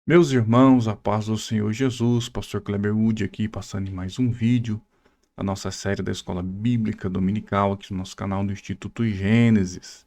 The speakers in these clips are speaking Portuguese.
Meus irmãos, a paz do Senhor Jesus, Pastor Kleber Wood aqui, passando em mais um vídeo da nossa série da Escola Bíblica Dominical, aqui no nosso canal do Instituto Gênesis.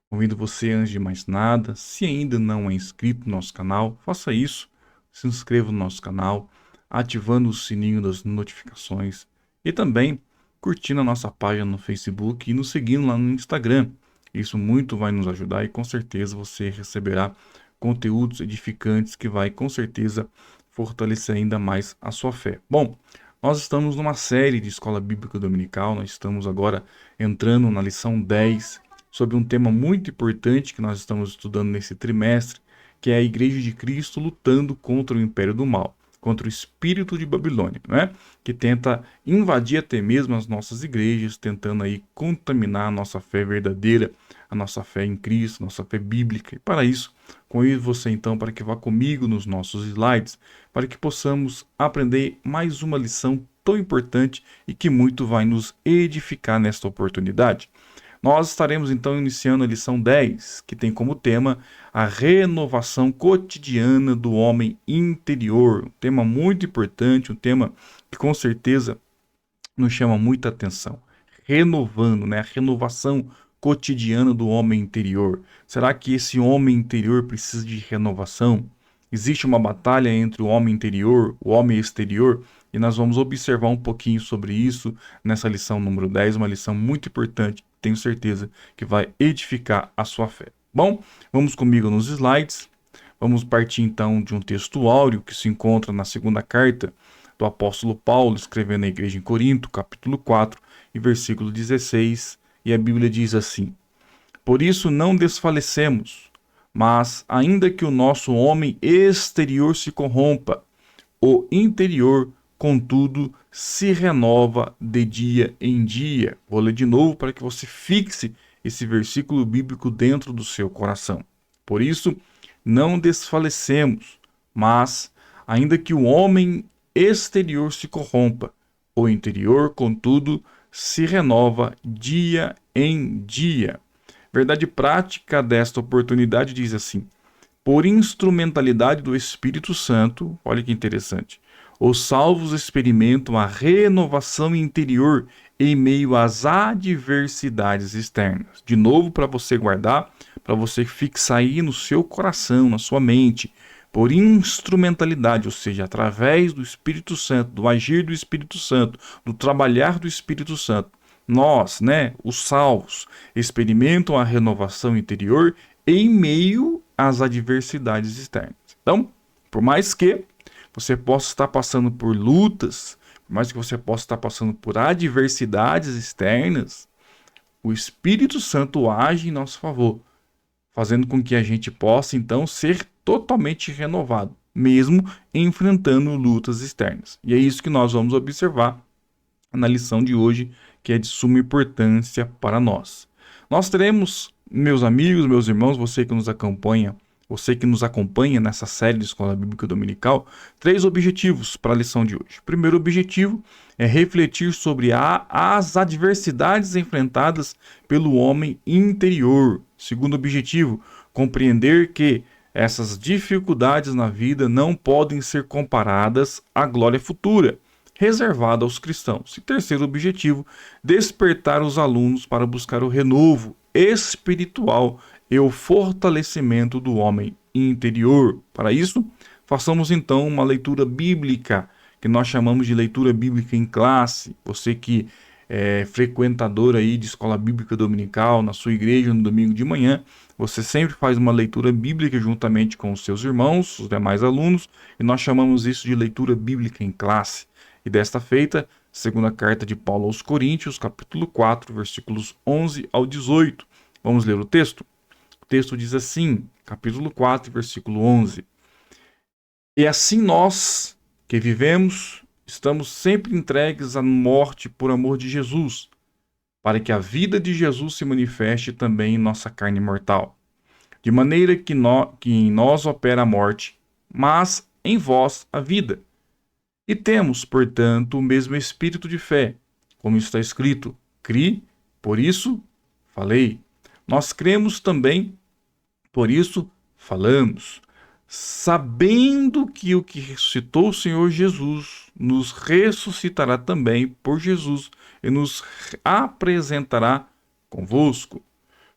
Convido você, antes de mais nada, se ainda não é inscrito no nosso canal, faça isso, se inscreva no nosso canal, ativando o sininho das notificações e também curtindo a nossa página no Facebook e nos seguindo lá no Instagram. Isso muito vai nos ajudar e com certeza você receberá conteúdos edificantes que vai com certeza fortalecer ainda mais a sua fé. Bom, nós estamos numa série de Escola Bíblica Dominical, nós estamos agora entrando na lição 10 sobre um tema muito importante que nós estamos estudando nesse trimestre, que é a Igreja de Cristo lutando contra o Império do Mal, contra o espírito de Babilônia, né? Que tenta invadir até mesmo as nossas igrejas, tentando aí contaminar a nossa fé verdadeira, a nossa fé em Cristo, nossa fé bíblica. E para isso, convido você então para que vá comigo nos nossos slides, para que possamos aprender mais uma lição tão importante e que muito vai nos edificar nesta oportunidade. Nós estaremos então iniciando a lição 10, que tem como tema a renovação cotidiana do homem interior. Um tema muito importante, um tema que com certeza nos chama muita atenção. Renovando, né? A renovação cotidiana do homem interior. Será que esse homem interior precisa de renovação? Existe uma batalha entre o homem interior, o homem exterior, e nós vamos observar um pouquinho sobre isso nessa lição número 10, uma lição muito importante, tenho certeza que vai edificar a sua fé. Bom, vamos comigo nos slides. Vamos partir então de um texto áureo que se encontra na segunda carta do apóstolo Paulo, escrevendo à igreja em Corinto, capítulo 4 e versículo 16, e a Bíblia diz assim: Por isso não desfalecemos, mas ainda que o nosso homem exterior se corrompa, o interior, contudo, se renova de dia em dia. Vou ler de novo para que você fixe esse versículo bíblico dentro do seu coração. Por isso, não desfalecemos, mas, ainda que o homem exterior se corrompa, o interior, contudo, se renova dia em dia. Verdade prática desta oportunidade diz assim: por instrumentalidade do Espírito Santo, olha que interessante, os salvos experimentam a renovação interior em meio às adversidades externas. De novo, para você guardar, para você fixar aí no seu coração, na sua mente, por instrumentalidade, ou seja, através do Espírito Santo, do agir do Espírito Santo, do trabalhar do Espírito Santo, nós, né, os salvos, experimentam a renovação interior em meio às adversidades externas. Então, por mais que você possa estar passando por lutas, por mais que você possa estar passando por adversidades externas, o Espírito Santo age em nosso favor, fazendo com que a gente possa então ser totalmente renovado, mesmo enfrentando lutas externas. E é isso que nós vamos observar na lição de hoje, que é de suma importância para nós. Nós teremos, meus amigos, meus irmãos, você que nos acompanha nessa série de Escola Bíblica Dominical, três objetivos para a lição de hoje. O primeiro objetivo é refletir sobre as adversidades enfrentadas pelo homem interior. Segundo objetivo, compreender que essas dificuldades na vida não podem ser comparadas à glória futura reservada aos cristãos. E terceiro objetivo, despertar os alunos para buscar o renovo espiritual e o fortalecimento do homem interior. Para isso, façamos então uma leitura bíblica, que nós chamamos de leitura bíblica em classe. Você que é frequentador aí de escola bíblica dominical, na sua igreja no domingo de manhã, você sempre faz uma leitura bíblica juntamente com os seus irmãos, os demais alunos, e nós chamamos isso de leitura bíblica em classe. E desta feita, segunda carta de Paulo aos Coríntios, capítulo 4, versículos 11 ao 18. Vamos ler o texto? O texto diz assim, capítulo 4, versículo 11. E assim nós, que vivemos, estamos sempre entregues à morte por amor de Jesus, para que a vida de Jesus se manifeste também em nossa carne mortal. De maneira que em nós opera a morte, mas em vós a vida. E temos, portanto, o mesmo espírito de fé, como está escrito: cri, por isso falei. Nós cremos também, por isso falamos, sabendo que o que ressuscitou o Senhor Jesus nos ressuscitará também por Jesus e nos apresentará convosco.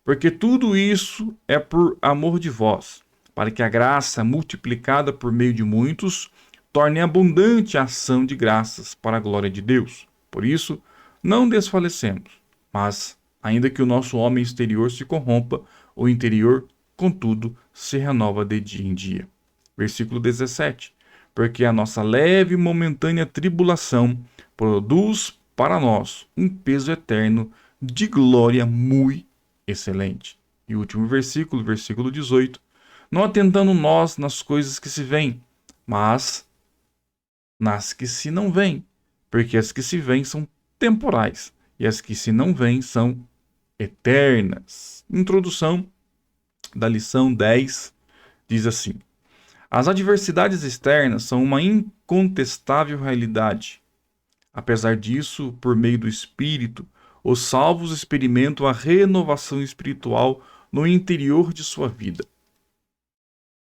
Porque tudo isso é por amor de vós, para que a graça, multiplicada por meio de muitos, torne abundante a ação de graças para a glória de Deus. Por isso, não desfalecemos, mas, ainda que o nosso homem exterior se corrompa, o interior, contudo, se renova de dia em dia. Versículo 17. Porque a nossa leve e momentânea tribulação produz para nós um peso eterno de glória muito excelente. E o último versículo, versículo 18. Não atentando nós nas coisas que se veem, mas nas que se não veem, porque as que se veem são temporais e as que se não veem são eternas. Introdução da lição 10 diz assim: as adversidades externas são uma incontestável realidade. Apesar disso, por meio do Espírito, os salvos experimentam a renovação espiritual no interior de sua vida.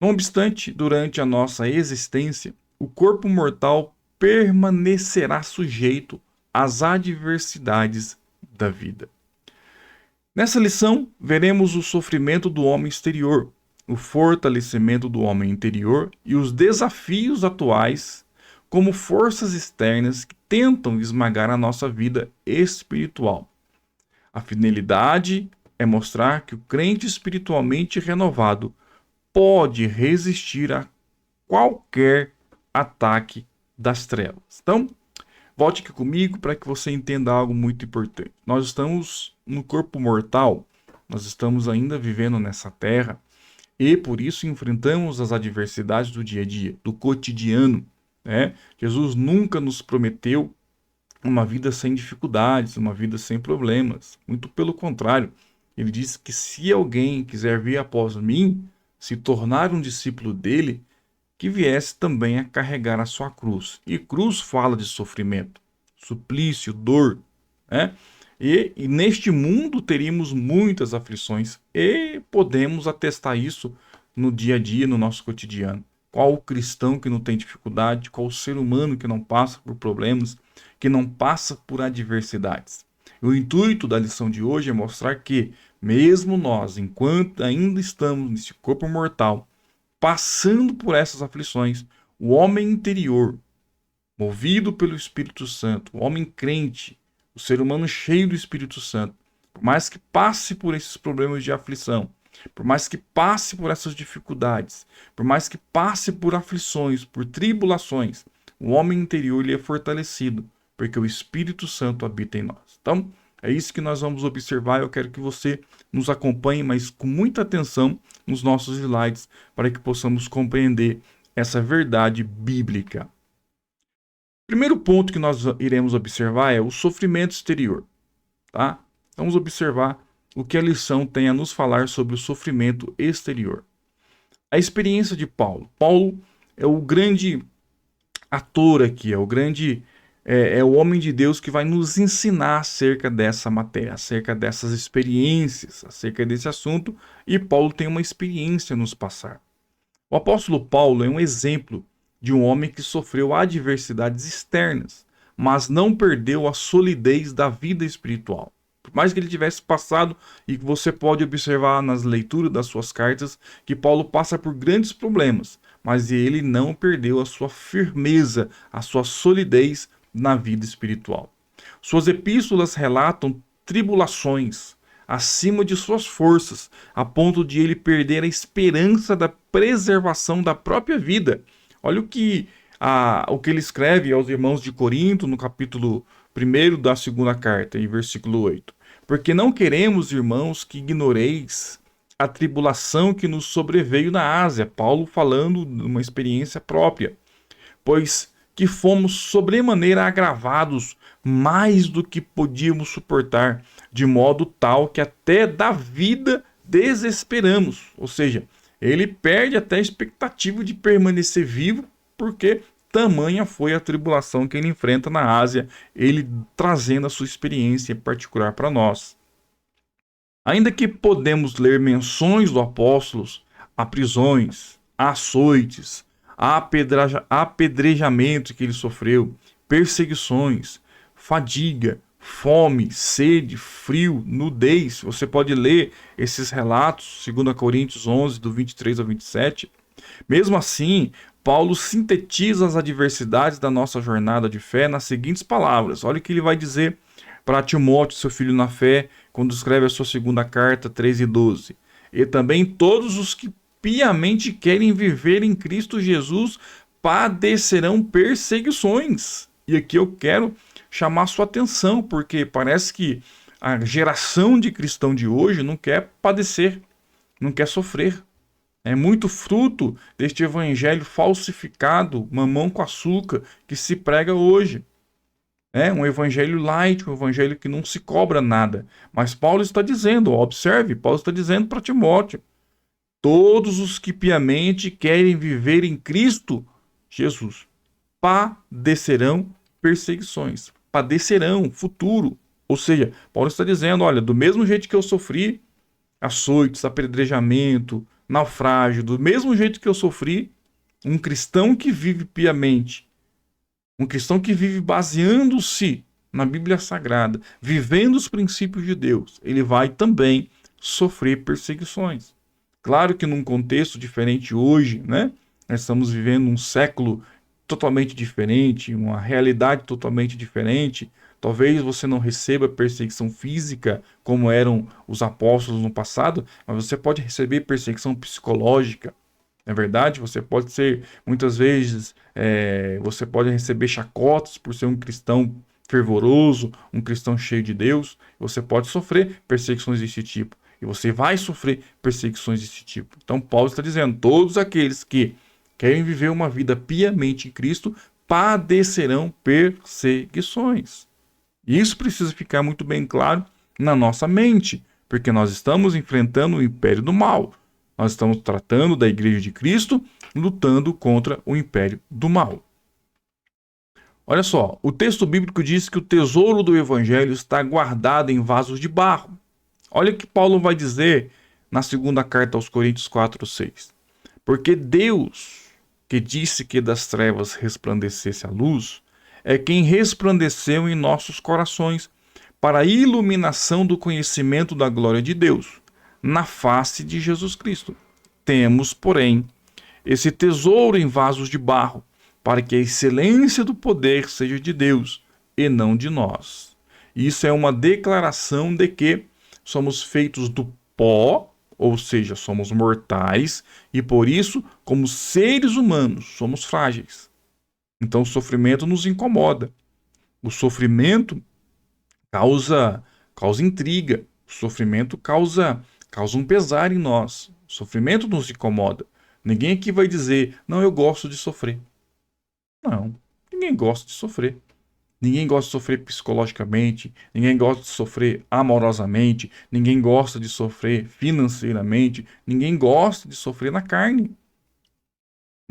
Não obstante, durante a nossa existência, o corpo mortal permanecerá sujeito às adversidades da vida. Nessa lição, veremos o sofrimento do homem exterior, o fortalecimento do homem interior e os desafios atuais como forças externas que tentam esmagar a nossa vida espiritual. A finalidade é mostrar que o crente espiritualmente renovado pode resistir a qualquer ataque das trevas. Então, volte aqui comigo para que você entenda algo muito importante. Nós estamos no corpo mortal, nós estamos ainda vivendo nessa terra e por isso enfrentamos as adversidades do dia a dia, do cotidiano. Jesus nunca nos prometeu uma vida sem dificuldades, uma vida sem problemas. Muito pelo contrário, ele disse que se alguém quiser vir após mim, se tornar um discípulo dele, que viesse também a carregar a sua cruz. E cruz fala de sofrimento, suplício, dor. E neste mundo teríamos muitas aflições e podemos atestar isso no dia a dia, no nosso cotidiano. Qual o cristão que não tem dificuldade? Qual o ser humano que não passa por problemas, que não passa por adversidades? O intuito da lição de hoje é mostrar que, mesmo nós, enquanto ainda estamos nesse corpo mortal, passando por essas aflições, o homem interior, movido pelo Espírito Santo, o homem crente, o ser humano cheio do Espírito Santo, por mais que passe por esses problemas de aflição, por mais que passe por essas dificuldades, por mais que passe por aflições, por tribulações, o homem interior ele é fortalecido, porque o Espírito Santo habita em nós. Então, é isso que nós vamos observar. Eu quero que você nos acompanhe, mas com muita atenção nos nossos slides, para que possamos compreender essa verdade bíblica. O primeiro ponto que nós iremos observar é o sofrimento exterior. Tá? Vamos observar o que a lição tem a nos falar sobre o sofrimento exterior. A experiência de Paulo. Paulo é o grande ator aqui, é o homem de Deus que vai nos ensinar acerca dessa matéria, acerca dessas experiências, acerca desse assunto, e Paulo tem uma experiência a nos passar. O apóstolo Paulo é um exemplo de um homem que sofreu adversidades externas, mas não perdeu a solidez da vida espiritual. Por mais que ele tivesse passado, e que você pode observar nas leituras das suas cartas, que Paulo passa por grandes problemas, mas ele não perdeu a sua firmeza, a sua solidez na vida espiritual. Suas epístolas relatam tribulações acima de suas forças, a ponto de ele perder a esperança da preservação da própria vida. Olha o que ele escreve aos irmãos de Corinto, no capítulo 1 da segunda carta, em versículo 8. Porque não queremos, irmãos, que ignoreis a tribulação que nos sobreveio na Ásia. Paulo falando de uma experiência própria. Pois que fomos sobremaneira agravados mais do que podíamos suportar, de modo tal que até da vida desesperamos. Ou seja, ele perde até a expectativa de permanecer vivo, porque tamanha foi a tribulação que ele enfrenta na Ásia, ele trazendo a sua experiência particular para nós. Ainda que podemos ler menções do apóstolo a prisões, açoites, apedrejamento que ele sofreu, perseguições, fadiga, fome, sede, frio, nudez. Você pode ler esses relatos, 2 Coríntios 11, do 23 ao 27. Mesmo assim, Paulo sintetiza as adversidades da nossa jornada de fé nas seguintes palavras. Olha o que ele vai dizer para Timóteo, seu filho na fé, quando escreve a sua segunda carta, 3 e 12. E também todos os que piamente querem viver em Cristo Jesus padecerão perseguições. E aqui eu quero chamar sua atenção, porque parece que a geração de cristão de hoje não quer padecer, não quer sofrer. É muito fruto deste evangelho falsificado, mamão com açúcar, que se prega hoje. É um evangelho light, um evangelho que não se cobra nada. Mas Paulo está dizendo, observe, Paulo está dizendo para Timóteo, todos os que piamente querem viver em Cristo Jesus padecerão perseguições. Padecerão, futuro. Ou seja, Paulo está dizendo, olha, do mesmo jeito que eu sofri açoites, apedrejamento, naufrágio, do mesmo jeito que eu sofri, um cristão que vive piamente, um cristão que vive baseando-se na Bíblia Sagrada, vivendo os princípios de Deus, ele vai também sofrer perseguições. Claro que num contexto diferente hoje, né? Nós estamos vivendo um século totalmente diferente, uma realidade totalmente diferente. Talvez você não receba perseguição física como eram os apóstolos no passado, mas você pode receber perseguição psicológica. Não é verdade? Você pode ser, muitas vezes, você pode receber chacotas por ser um cristão fervoroso, um cristão cheio de Deus. Você pode sofrer perseguições desse tipo. E você vai sofrer perseguições desse tipo. Então Paulo está dizendo, todos aqueles que querem viver uma vida piamente em Cristo padecerão perseguições. E isso precisa ficar muito bem claro na nossa mente, porque nós estamos enfrentando o império do mal. Nós estamos tratando da Igreja de Cristo, lutando contra o império do mal. Olha só, o texto bíblico diz que o tesouro do Evangelho está guardado em vasos de barro. Olha o que Paulo vai dizer na segunda carta aos Coríntios 4:6. Porque Deus, que disse que das trevas resplandecesse a luz, é quem resplandeceu em nossos corações para a iluminação do conhecimento da glória de Deus, na face de Jesus Cristo. Temos, porém, esse tesouro em vasos de barro, para que a excelência do poder seja de Deus e não de nós. Isso é uma declaração de que somos feitos do pó, ou seja, somos mortais, e por isso, como seres humanos, somos frágeis. Então o sofrimento nos incomoda. O sofrimento causa intriga. O sofrimento causa um pesar em nós. O sofrimento nos incomoda. Ninguém aqui vai dizer, não, eu gosto de sofrer. Não, ninguém gosta de sofrer. Ninguém gosta de sofrer psicologicamente, ninguém gosta de sofrer amorosamente, ninguém gosta de sofrer financeiramente, ninguém gosta de sofrer na carne.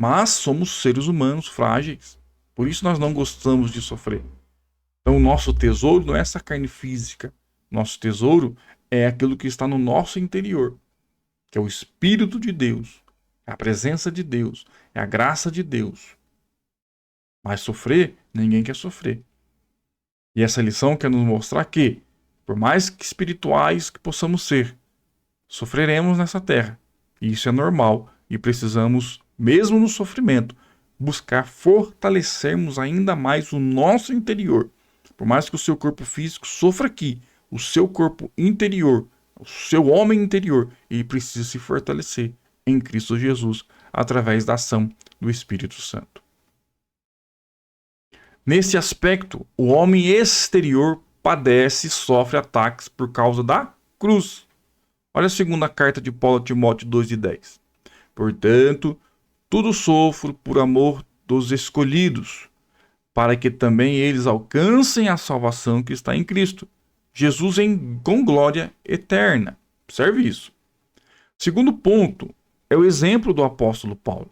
Mas somos seres humanos frágeis. Por isso nós não gostamos de sofrer. Então o nosso tesouro não é essa carne física. Nosso tesouro é aquilo que está no nosso interior, que é o Espírito de Deus, é a presença de Deus, é a graça de Deus. Mas sofrer, ninguém quer sofrer. E essa lição quer nos mostrar que, por mais que espirituais que possamos ser, sofreremos nessa terra. E isso é normal e precisamos, mesmo no sofrimento, buscar fortalecermos ainda mais o nosso interior. Por mais que o seu corpo físico sofra aqui, o seu corpo interior, o seu homem interior, ele precisa se fortalecer em Cristo Jesus através da ação do Espírito Santo. Nesse aspecto, o homem exterior padece e sofre ataques por causa da cruz. Olha a segunda carta de Paulo a Timóteo 2:10. Portanto, tudo sofro por amor dos escolhidos, para que também eles alcancem a salvação que está em Cristo, Jesus com glória eterna. Observe isso. Segundo ponto é o exemplo do apóstolo Paulo.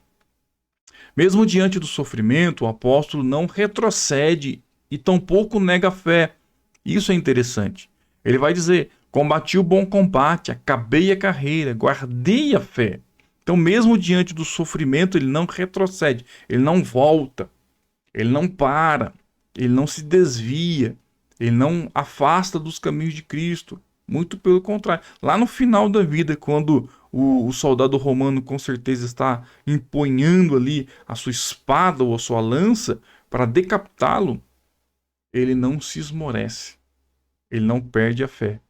Mesmo diante do sofrimento, o apóstolo não retrocede e tampouco nega a fé. Isso é interessante. Ele vai dizer, combati o bom combate, acabei a carreira, guardei a fé. Então, mesmo diante do sofrimento, ele não retrocede, ele não volta, ele não para, ele não se desvia, ele não afasta dos caminhos de Cristo. Muito pelo contrário. Lá no final da vida, quando o soldado romano com certeza está empunhando ali a sua espada ou a sua lança para decapitá-lo, ele não se esmorece, ele não perde a fé.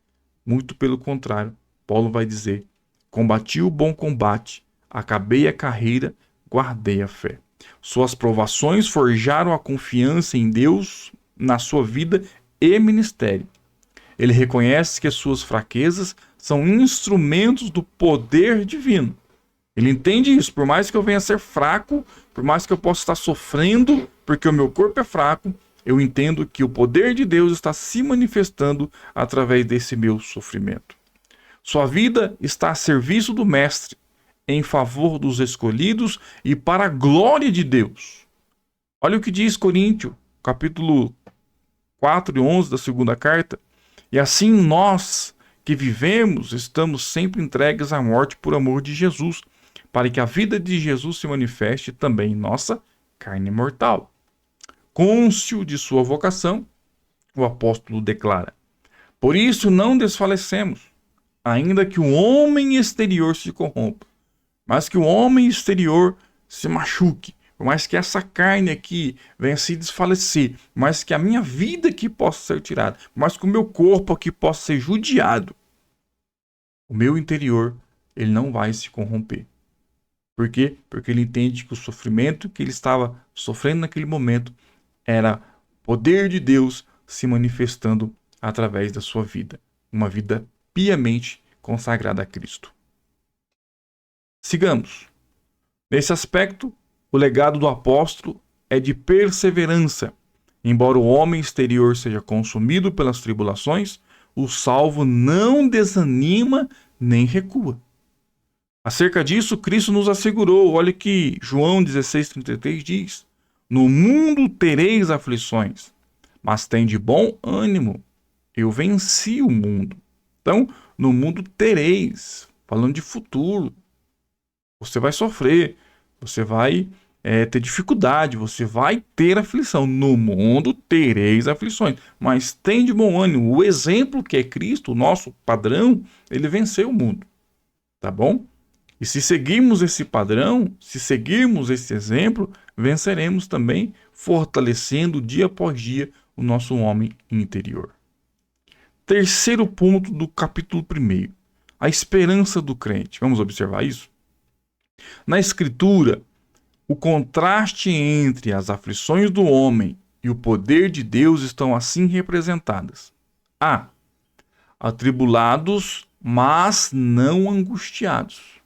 Muito pelo contrário, Paulo vai dizer: combati o bom combate, acabei a carreira, guardei a fé. Suas provações forjaram a confiança em Deus na sua vida e ministério. Ele reconhece que suas fraquezas são instrumentos do poder divino. Ele entende isso. Por mais que eu venha a ser fraco, por mais que eu possa estar sofrendo, porque o meu corpo é fraco, eu entendo que o poder de Deus está se manifestando através desse meu sofrimento. Sua vida está a serviço do Mestre, em favor dos escolhidos e para a glória de Deus. Olha o que diz Coríntios, capítulo 4 e 11 da segunda carta. E assim nós que vivemos estamos sempre entregues à morte por amor de Jesus, para que a vida de Jesus se manifeste também em nossa carne mortal. Cônscio de sua vocação, o apóstolo declara: por isso não desfalecemos, ainda que o homem exterior se corrompa, mas que o homem exterior se machuque, por mais que essa carne aqui venha se desfalecer, por mais que a minha vida aqui possa ser tirada, por mais que o meu corpo aqui possa ser judiado, o meu interior, ele não vai se corromper. Por quê? Porque ele entende que o sofrimento que ele estava sofrendo naquele momento era o poder de Deus se manifestando através da sua vida. Uma vida piamente consagrada a Cristo. Sigamos. Nesse aspecto, o legado do apóstolo é de perseverança. Embora o homem exterior seja consumido pelas tribulações, o salvo não desanima nem recua. Acerca disso, Cristo nos assegurou. Olha que João 16,33 diz: no mundo tereis aflições, mas tende bom ânimo, eu venci o mundo. Então, no mundo tereis, falando de futuro. Você vai sofrer, você vai ter dificuldade, você vai ter aflição. No mundo tereis aflições, mas tem de bom ânimo. O exemplo que é Cristo, o nosso padrão, ele venceu o mundo. Tá bom? E se seguirmos esse padrão, se seguirmos esse exemplo, venceremos também, fortalecendo dia após dia o nosso homem interior. Terceiro ponto do capítulo 1, a esperança do crente. Vamos observar isso? Na Escritura, o contraste entre as aflições do homem e o poder de Deus estão assim representadas. A. Atribulados, mas não angustiados.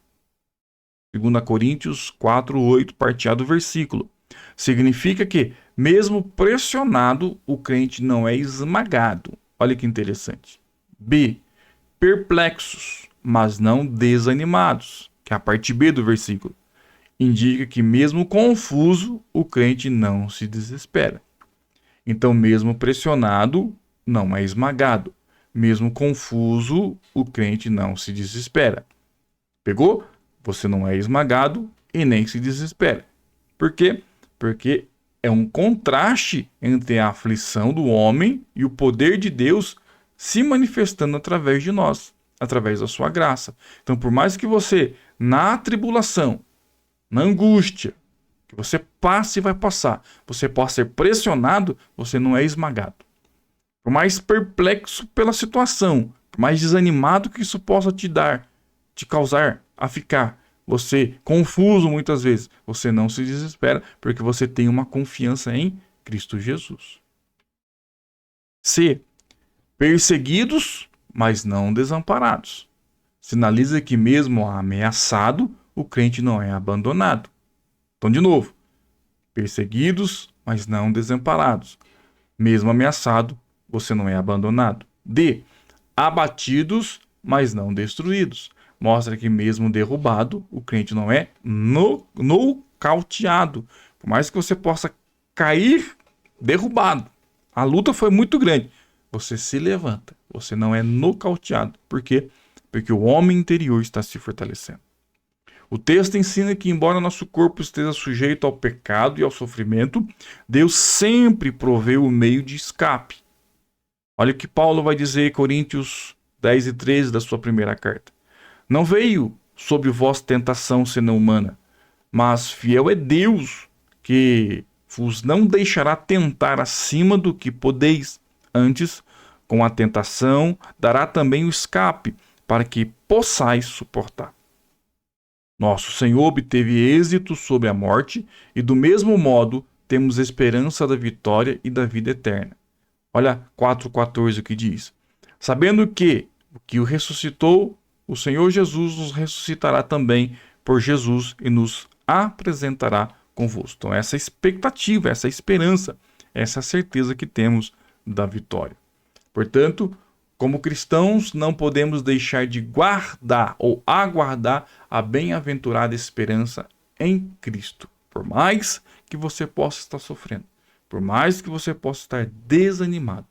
2 Coríntios 4:8, parte A do versículo. Significa que, mesmo pressionado, o crente não é esmagado. Olha que interessante. B. Perplexos, mas não desanimados, que é a parte B do versículo. Indica que, mesmo confuso, o crente não se desespera. Então, mesmo pressionado, não é esmagado. Mesmo confuso, o crente não se desespera. Pegou? Você não é esmagado e nem se desespera. Por quê? Porque é um contraste entre a aflição do homem e o poder de Deus se manifestando através de nós, através da sua graça. Então, por mais que você, na tribulação, na angústia, que você passe e vai passar, você possa ser pressionado, você não é esmagado. Por mais perplexo pela situação, por mais desanimado que isso possa te causar a ficar, você confuso muitas vezes, você não se desespera, porque você tem uma confiança em Cristo Jesus. C. Perseguidos, mas não desamparados. Sinaliza que mesmo ameaçado, o crente não é abandonado. Então, de novo, perseguidos, mas não desamparados. Mesmo ameaçado, você não é abandonado. D. Abatidos, mas não destruídos. Mostra que mesmo derrubado, o crente não é nocauteado. Por mais que você possa cair derrubado, a luta foi muito grande, você se levanta, você não é nocauteado. Por quê? Porque o homem interior está se fortalecendo. O texto ensina que, embora nosso corpo esteja sujeito ao pecado e ao sofrimento, Deus sempre proveu o meio de escape. Olha o que Paulo vai dizer em Coríntios 10 e 13 da sua primeira carta. Não veio sobre vós tentação senão humana, mas fiel é Deus, que vos não deixará tentar acima do que podeis. Antes, com a tentação, dará também o escape, para que possais suportar. Nosso Senhor obteve êxito sobre a morte, e do mesmo modo temos esperança da vitória e da vida eterna. Olha 4,14 o que diz. Sabendo que o que o ressuscitou, o Senhor Jesus nos ressuscitará também por Jesus e nos apresentará convosco. Então essa expectativa, essa esperança, essa certeza que temos da vitória. Portanto, como cristãos, não podemos deixar de guardar ou aguardar a bem-aventurada esperança em Cristo. Por mais que você possa estar sofrendo, por mais que você possa estar desanimado,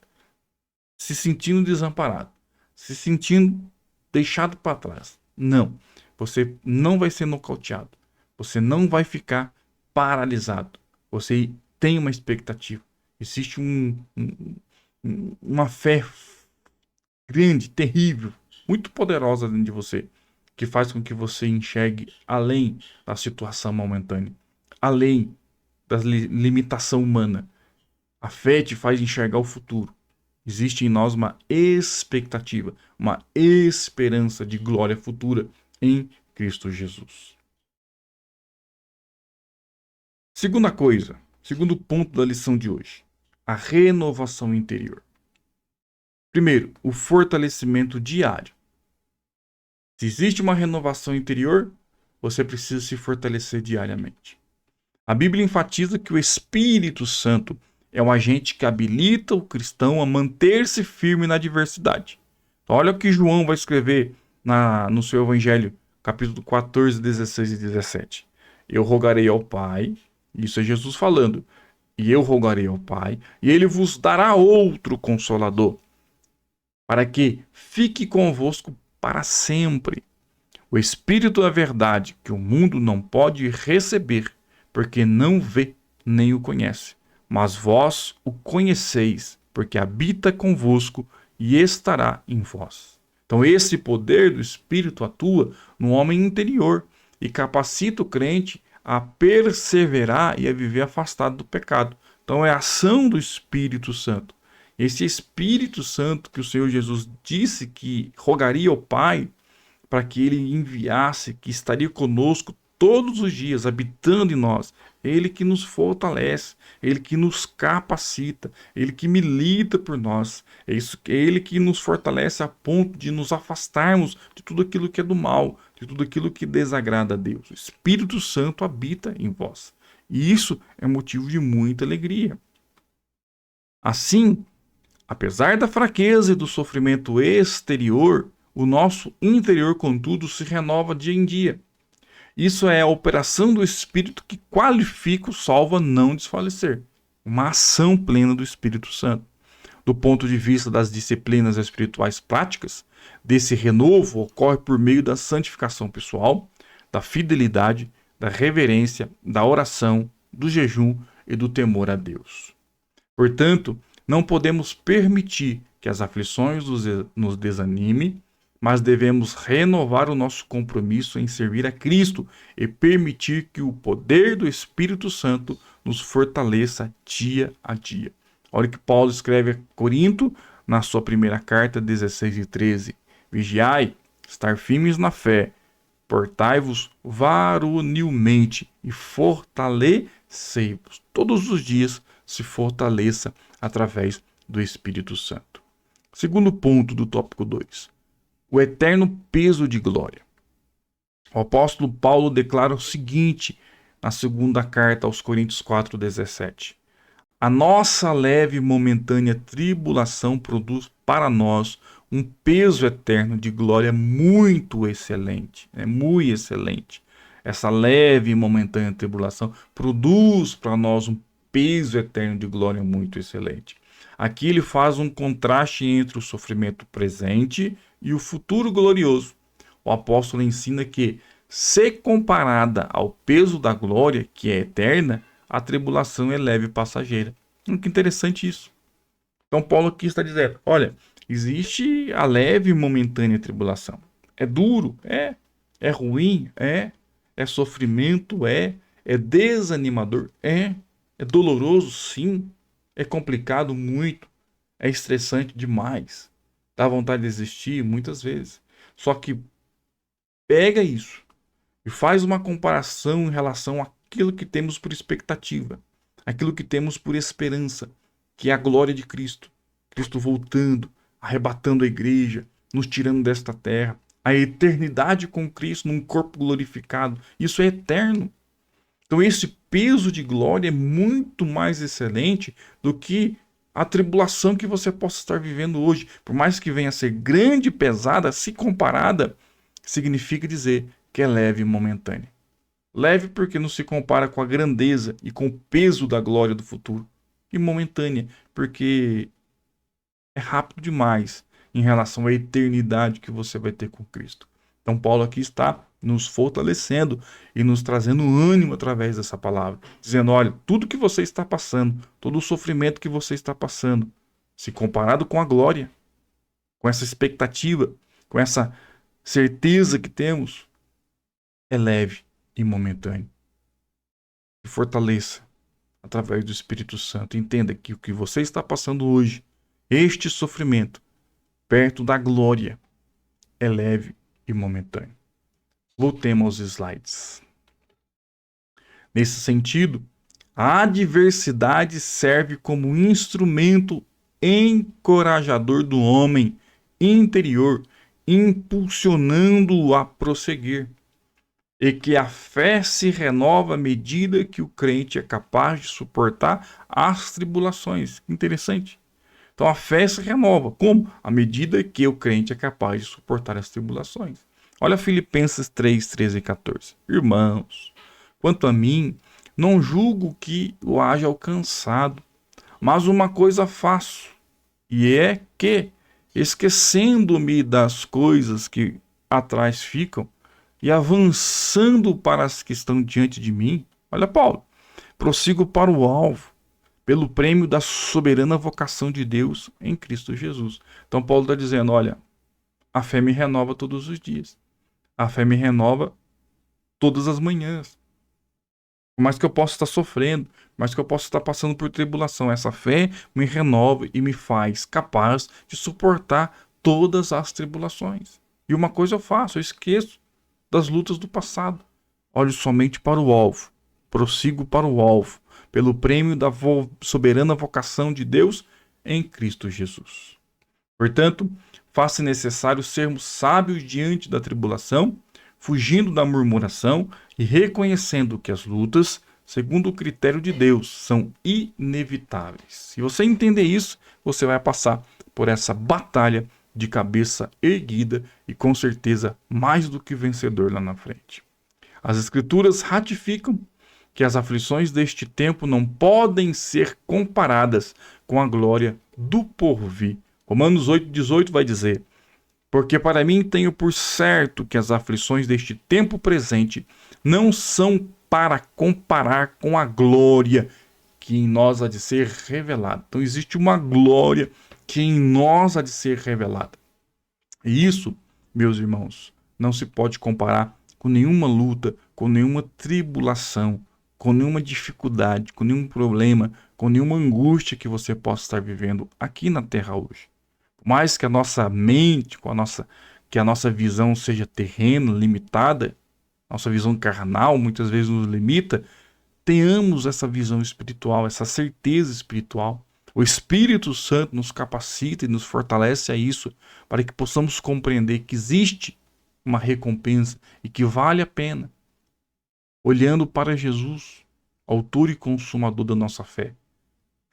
se sentindo desamparado, se sentindo deixado para trás. Não, você não vai ser nocauteado. Você não vai ficar paralisado. Você tem uma expectativa. Existe uma fé grande, terrível, muito poderosa dentro de você, que faz com que você enxergue além da situação momentânea, além da limitação humana. A fé te faz enxergar o futuro. Existe em nós uma expectativa, uma esperança de glória futura em Cristo Jesus. Segunda coisa, segundo ponto da lição de hoje, a renovação interior. Primeiro, o fortalecimento diário. Se existe uma renovação interior, você precisa se fortalecer diariamente. A Bíblia enfatiza que o Espírito Santo é um agente que habilita o cristão a manter-se firme na adversidade. Então, olha o que João vai escrever no seu Evangelho, capítulo 14, 16 e 17. Eu rogarei ao Pai, isso é Jesus falando, e eu rogarei ao Pai, e ele vos dará outro Consolador, para que fique convosco para sempre. O Espírito da verdade, que o mundo não pode receber, porque não vê nem o conhece. Mas vós o conheceis, porque habita convosco e estará em vós. Então esse poder do Espírito atua no homem interior e capacita o crente a perseverar e a viver afastado do pecado. Então é a ação do Espírito Santo. Esse Espírito Santo que o Senhor Jesus disse que rogaria ao Pai para que ele enviasse, que estaria conosco todos os dias, habitando em nós. Ele que nos fortalece, ele que nos capacita, ele que milita por nós. É ele que nos fortalece a ponto de nos afastarmos de tudo aquilo que é do mal, de tudo aquilo que desagrada a Deus. O Espírito Santo habita em vós. E isso é motivo de muita alegria. Assim, apesar da fraqueza e do sofrimento exterior, o nosso interior, contudo, se renova dia em dia. Isso é a operação do Espírito que qualifica o salvo a não desfalecer. Uma ação plena do Espírito Santo. Do ponto de vista das disciplinas espirituais práticas, desse renovo ocorre por meio da santificação pessoal, da fidelidade, da reverência, da oração, do jejum e do temor a Deus. Portanto, não podemos permitir que as aflições nos desanime, mas devemos renovar o nosso compromisso em servir a Cristo e permitir que o poder do Espírito Santo nos fortaleça dia a dia. Olha o que Paulo escreve a Corinto na sua primeira carta, 16 e 13. Vigiai, estar firmes na fé, portai-vos varonilmente e fortalecei-vos. Todos os dias se fortaleça através do Espírito Santo. Segundo ponto do tópico 2. O eterno peso de glória. O apóstolo Paulo declara o seguinte na segunda carta aos Coríntios 4,17. A nossa leve e momentânea tribulação produz para nós um peso eterno de glória muito excelente. Muito excelente. Essa leve e momentânea tribulação produz para nós um peso eterno de glória muito excelente. Aqui ele faz um contraste entre o sofrimento presente e o futuro glorioso. O apóstolo ensina que Se comparada ao peso da glória, que é eterna, a tribulação é leve e passageira. Que interessante isso. Então Paulo aqui está dizendo, olha, existe a leve e momentânea tribulação. É duro, é ruim, é sofrimento, é desanimador, é doloroso, sim, é complicado muito, é estressante demais, dá vontade de desistir muitas vezes. Só que pega isso e faz uma comparação em relação àquilo que temos por expectativa, aquilo que temos por esperança, que é a glória de Cristo. Cristo voltando, arrebatando a igreja, nos tirando desta terra, a eternidade com Cristo num corpo glorificado. Isso é eterno. Então esse peso de glória é muito mais excelente do que a tribulação que você possa estar vivendo hoje. Por mais que venha a ser grande e pesada, se comparada, significa dizer que é leve e momentânea. Leve porque não se compara com a grandeza e com o peso da glória do futuro. E momentânea porque é rápido demais em relação à eternidade que você vai ter com Cristo. Então Paulo aqui está nos fortalecendo e nos trazendo ânimo através dessa palavra, dizendo, olha, tudo que você está passando, todo o sofrimento que você está passando, se comparado com a glória, com essa expectativa, com essa certeza que temos, é leve e momentâneo. Se fortaleça através do Espírito Santo. Entenda que o que você está passando hoje, este sofrimento, perto da glória, é leve e momentâneo. Voltemos aos slides. Nesse sentido, a adversidade serve como instrumento encorajador do homem interior, impulsionando-o a prosseguir. E que a fé se renova à medida que o crente é capaz de suportar as tribulações. Interessante. Então a fé se renova. Como? À medida que o crente é capaz de suportar as tribulações. Olha Filipenses 3, 13 e 14. Irmãos, quanto a mim, não julgo que o haja alcançado, mas uma coisa faço, e é que, esquecendo-me das coisas que atrás ficam, e avançando para as que estão diante de mim, olha Paulo, prossigo para o alvo, pelo prêmio da soberana vocação de Deus em Cristo Jesus. Então Paulo está dizendo, olha, a fé me renova todos os dias. A fé me renova todas as manhãs. Por mais que eu possa estar sofrendo, por mais que eu possa estar passando por tribulação, essa fé me renova e me faz capaz de suportar todas as tribulações. E uma coisa eu faço, eu esqueço das lutas do passado. Olho somente para o alvo, prossigo para o alvo, pelo prêmio da soberana vocação de Deus em Cristo Jesus. Portanto, faz-se necessário sermos sábios diante da tribulação, fugindo da murmuração e reconhecendo que as lutas, segundo o critério de Deus, são inevitáveis. Se você entender isso, você vai passar por essa batalha de cabeça erguida e com certeza mais do que vencedor lá na frente. As Escrituras ratificam que as aflições deste tempo não podem ser comparadas com a glória do porvir. Romanos 8,18 vai dizer, porque para mim tenho por certo que as aflições deste tempo presente não são para comparar com a glória que em nós há de ser revelada. Então existe uma glória que em nós há de ser revelada. E isso, meus irmãos, não se pode comparar com nenhuma luta, com nenhuma tribulação, com nenhuma dificuldade, com nenhum problema, com nenhuma angústia que você possa estar vivendo aqui na Terra hoje. Por mais que a nossa mente, que a nossa visão seja terrena, limitada, nossa visão carnal muitas vezes nos limita, tenhamos essa visão espiritual, essa certeza espiritual. O Espírito Santo nos capacita e nos fortalece a isso, para que possamos compreender que existe uma recompensa e que vale a pena. Olhando para Jesus, autor e consumador da nossa fé.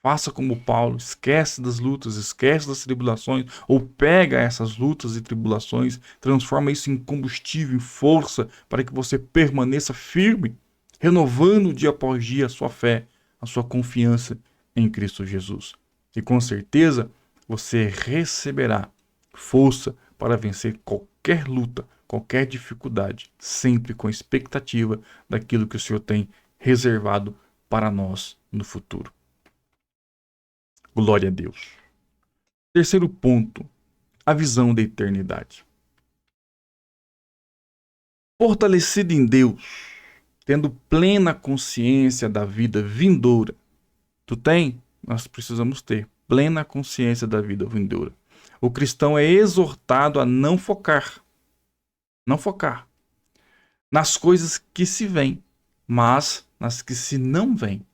Faça como Paulo, esquece das lutas, esquece das tribulações, ou pega essas lutas e tribulações, transforma isso em combustível, em força, para que você permaneça firme, renovando dia após dia a sua fé, a sua confiança em Cristo Jesus. E com certeza você receberá força para vencer qualquer luta, qualquer dificuldade, sempre com expectativa daquilo que o Senhor tem reservado para nós no futuro. Glória a Deus. Terceiro ponto, a visão da eternidade. Fortalecido em Deus, tendo plena consciência da vida vindoura. Tu tem? Nós precisamos ter plena consciência da vida vindoura. O cristão é exortado a não focar nas coisas que se veem, mas nas que se não veem.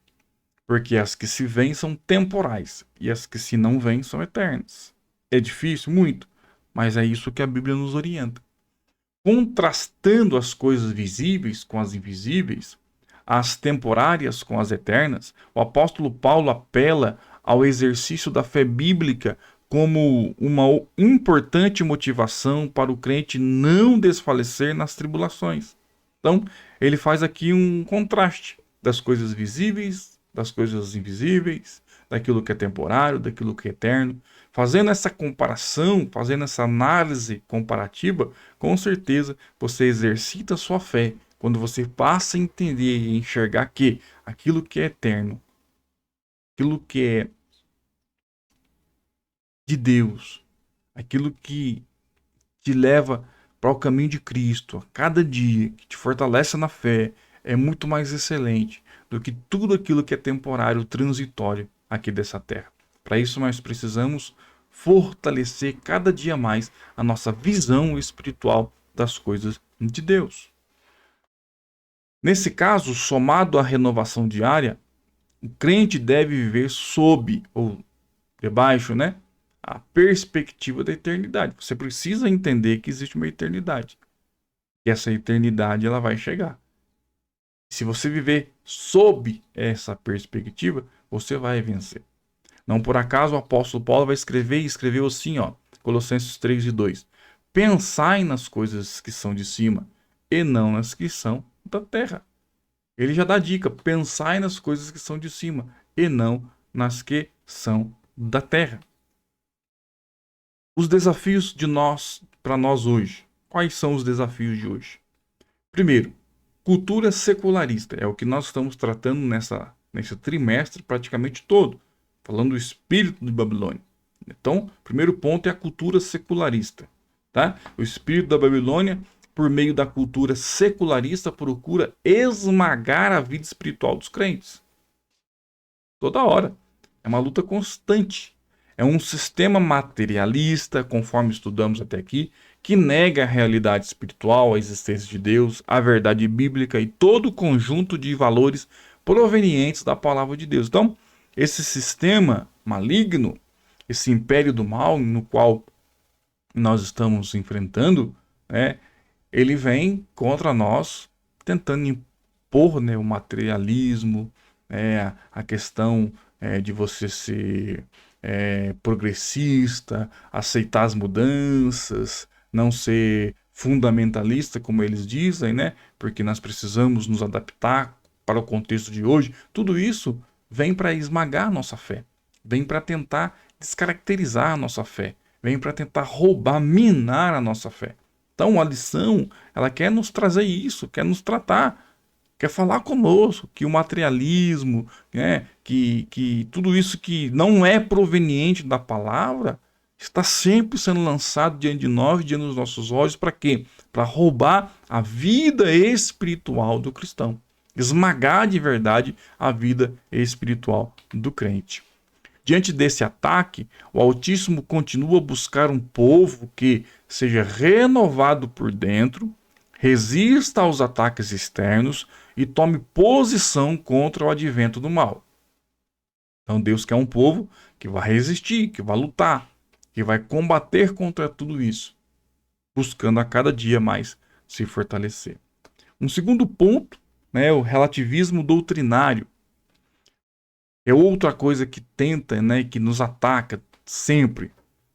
Porque as que se veem são temporais e as que se não veem são eternas. É difícil? Muito. Mas é isso que a Bíblia nos orienta. Contrastando as coisas visíveis com as invisíveis, as temporárias com as eternas, o apóstolo Paulo apela ao exercício da fé bíblica como uma importante motivação para o crente não desfalecer nas tribulações. Então, ele faz aqui um contraste das coisas visíveis, das coisas invisíveis, daquilo que é temporário, daquilo que é eterno. Fazendo essa comparação, fazendo essa análise comparativa, com certeza você exercita a sua fé quando você passa a entender e enxergar que aquilo que é eterno, aquilo que é de Deus, aquilo que te leva para o caminho de Cristo a cada dia, que te fortalece na fé, é muito mais excelente do que tudo aquilo que é temporário, transitório aqui dessa terra. Para isso nós precisamos fortalecer cada dia mais a nossa visão espiritual das coisas de Deus. Nesse caso, somado à renovação diária, o crente deve viver sob ou debaixo, a perspectiva da eternidade. Você precisa entender que existe uma eternidade. E essa eternidade ela vai chegar. Se você viver sob essa perspectiva, você vai vencer. Não por acaso o apóstolo Paulo vai escrever e escreveu assim, Colossenses 3:2. Pensai nas coisas que são de cima e não nas que são da terra. Ele já dá dica, pensai nas coisas que são de cima e não nas que são da terra. Os desafios para nós hoje. Quais são os desafios de hoje? Primeiro, cultura secularista. É o que nós estamos tratando nesse trimestre praticamente todo. Falando do espírito de Babilônia. Então, o primeiro ponto é a cultura secularista. Tá? O espírito da Babilônia, por meio da cultura secularista, procura esmagar a vida espiritual dos crentes. Toda hora. É uma luta constante. É um sistema materialista, conforme estudamos até aqui, que nega a realidade espiritual, a existência de Deus, a verdade bíblica e todo o conjunto de valores provenientes da palavra de Deus. Então, esse sistema maligno, esse império do mal no qual nós estamos enfrentando, ele vem contra nós, tentando impor o materialismo, a questão de você ser progressista, aceitar as mudanças, não ser fundamentalista, como eles dizem, porque nós precisamos nos adaptar para o contexto de hoje. Tudo isso vem para esmagar a nossa fé, vem para tentar descaracterizar a nossa fé, vem para tentar roubar, minar a nossa fé. Então a lição, ela quer nos trazer isso, quer nos tratar, quer falar conosco que o materialismo, que tudo isso que não é proveniente da palavra, está sempre sendo lançado diante de nós, diante dos nossos olhos, para quê? Para roubar a vida espiritual do cristão. Esmagar de verdade a vida espiritual do crente. Diante desse ataque, o Altíssimo continua a buscar um povo que seja renovado por dentro, resista aos ataques externos e tome posição contra o advento do mal. Então Deus quer um povo que vai resistir, que vai lutar, que vai combater contra tudo isso, buscando a cada dia mais se fortalecer. Um segundo ponto, o relativismo doutrinário. É outra coisa que tenta, que nos ataca sempre.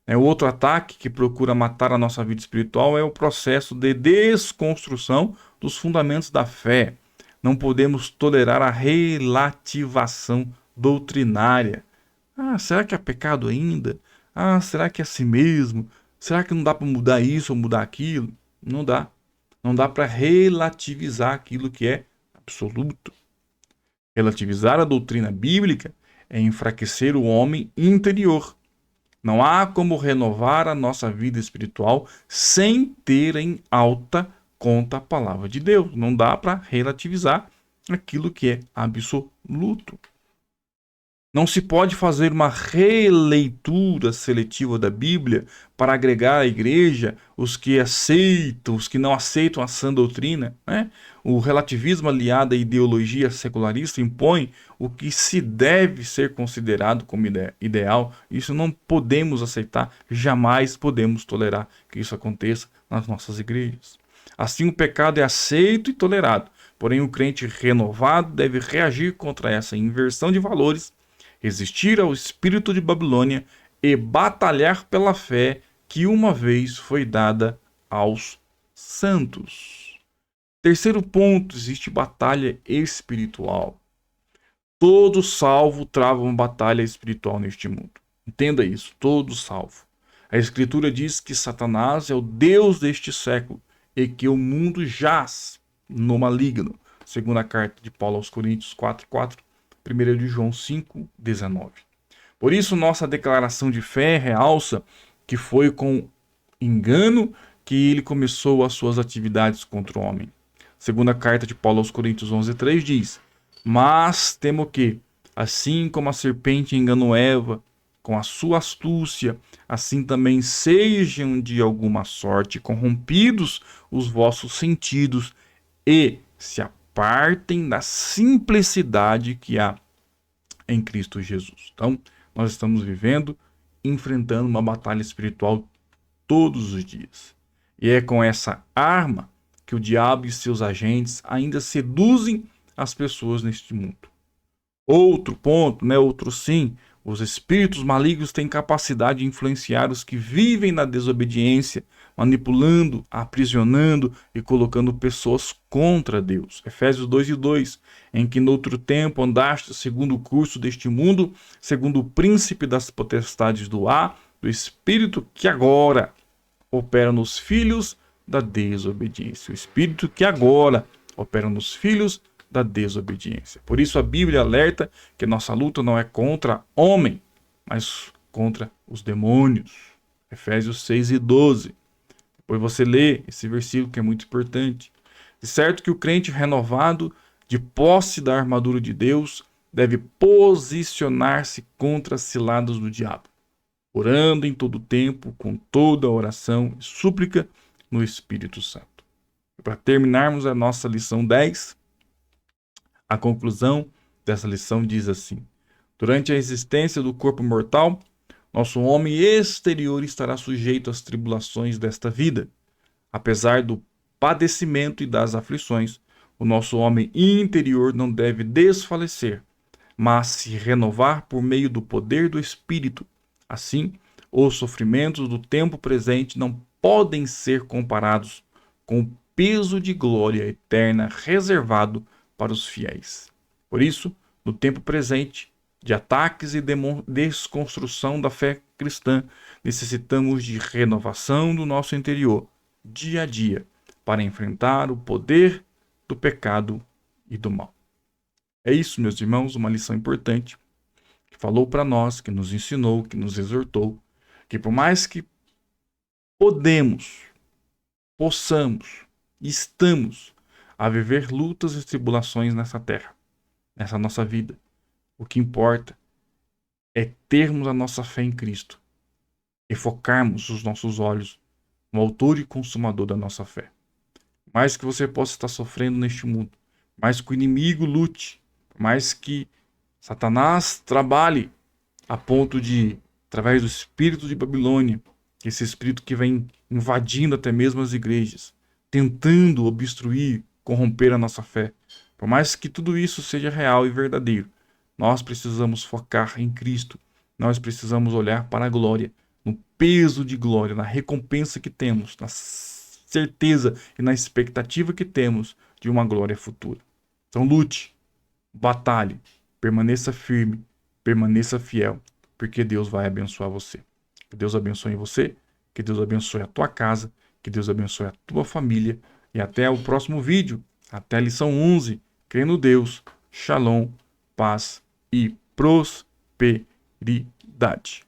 Outro ataque que procura matar a nossa vida espiritual é o processo de desconstrução dos fundamentos da fé. Não podemos tolerar a relativação doutrinária. Será que é pecado ainda? Será que é assim mesmo? Será que não dá para mudar isso ou mudar aquilo? Não dá. Não dá para relativizar aquilo que é absoluto. Relativizar a doutrina bíblica é enfraquecer o homem interior. Não há como renovar a nossa vida espiritual sem ter em alta conta a palavra de Deus. Não dá para relativizar aquilo que é absoluto. Não se pode fazer uma releitura seletiva da Bíblia para agregar à igreja os que aceitam, os que não aceitam a sã doutrina, né? O relativismo aliado à ideologia secularista impõe o que se deve ser considerado como ideal. Isso não podemos aceitar, jamais podemos tolerar que isso aconteça nas nossas igrejas. Assim, o pecado é aceito e tolerado, porém o crente renovado deve reagir contra essa inversão de valores, resistir ao espírito de Babilônia e batalhar pela fé que uma vez foi dada aos santos. Terceiro ponto, existe batalha espiritual. Todo salvo trava uma batalha espiritual neste mundo. Entenda isso, todo salvo. A Escritura diz que Satanás é o Deus deste século e que o mundo jaz no maligno. Segundo a carta de Paulo aos Coríntios 4:4. 1 de João 5:19. Por isso, nossa declaração de fé realça que foi com engano que ele começou as suas atividades contra o homem. Segunda carta de Paulo aos Coríntios 11:3 diz: Mas temo que, assim como a serpente enganou Eva com a sua astúcia, assim também sejam de alguma sorte corrompidos os vossos sentidos e se partem da simplicidade que há em Cristo Jesus. Então, nós estamos vivendo, enfrentando uma batalha espiritual todos os dias. E é com essa arma que o diabo e seus agentes ainda seduzem as pessoas neste mundo. Outro ponto, outro sim, os espíritos malignos têm capacidade de influenciar os que vivem na desobediência, manipulando, aprisionando e colocando pessoas contra Deus. Efésios 2:2, em que noutro tempo andaste segundo o curso deste mundo, segundo o príncipe das potestades do ar, do espírito que agora opera nos filhos da desobediência. O espírito que agora opera nos filhos da desobediência. Por isso a Bíblia alerta que nossa luta não é contra homem, mas contra os demônios. Efésios 6:12. Depois você lê esse versículo que é muito importante. De certo que o crente renovado, de posse da armadura de Deus, deve posicionar-se contra as ciladas do diabo, orando em todo tempo, com toda oração e súplica no Espírito Santo. E para terminarmos a nossa lição 10, a conclusão dessa lição diz assim: durante a existência do corpo mortal, nosso homem exterior estará sujeito às tribulações desta vida. Apesar do padecimento e das aflições, o nosso homem interior não deve desfalecer, mas se renovar por meio do poder do Espírito. Assim, os sofrimentos do tempo presente não podem ser comparados com o peso de glória eterna reservado para os fiéis. Por isso, no tempo presente, de ataques e desconstrução da fé cristã, necessitamos de renovação do nosso interior, dia a dia, para enfrentar o poder do pecado e do mal. É isso, meus irmãos, uma lição importante que falou para nós, que nos ensinou, que nos exortou, que por mais que possamos, estamos a viver lutas e tribulações nessa terra, nessa nossa vida, o que importa é termos a nossa fé em Cristo e focarmos os nossos olhos no autor e consumador da nossa fé. Mais que você possa estar sofrendo neste mundo, mais que o inimigo lute, mais que Satanás trabalhe a ponto de, através do espírito de Babilônia, esse espírito que vem invadindo até mesmo as igrejas, tentando obstruir, corromper a nossa fé. Por mais que tudo isso seja real e verdadeiro, nós precisamos focar em Cristo. Nós precisamos olhar para a glória, no peso de glória, na recompensa que temos, na certeza e na expectativa que temos de uma glória futura. Então lute, batalhe, permaneça firme, permaneça fiel, porque Deus vai abençoar você. Que Deus abençoe você, que Deus abençoe a tua casa, Que Deus abençoe a tua família e até o próximo vídeo. Até a lição 11. Crê no Deus. Shalom, paz e prosperidade.